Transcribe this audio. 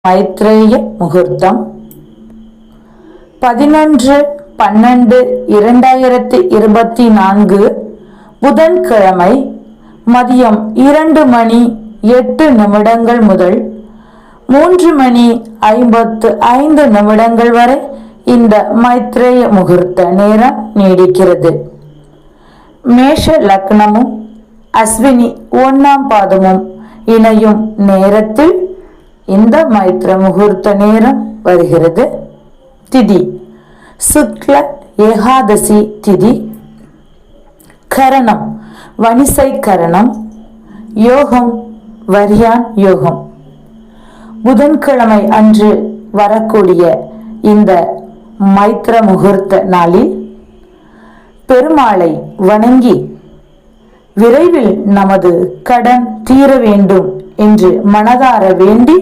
மைத்ரேய முகூர்த்தம் 11/12/2024 புதன்கிழமை மதியம் 2:08 முதல் 3:55 வரை இந்த மைத்ரேய முகூர்த்த நேரம் நீடிக்கிறது. மேஷ லக்னமும் அஸ்வினி 1ஆம் பாதமும் இணையும் நேரத்தில் இந்த மைத்ர முகூர்த்த நேரம் வருகிறது. திதி சுக்ல ஏகாதசி திதி. கரணம் வனிசை கரணம். யோகம் வரியான் யோகம். புதன்கிழமை அன்று வரக்கூடிய இந்த மைத்ர முகூர்த்த நாளில் பெருமாளை வணங்கி விரைவில் நமது கடன் தீர வேண்டும் என்று மனதார வேண்டி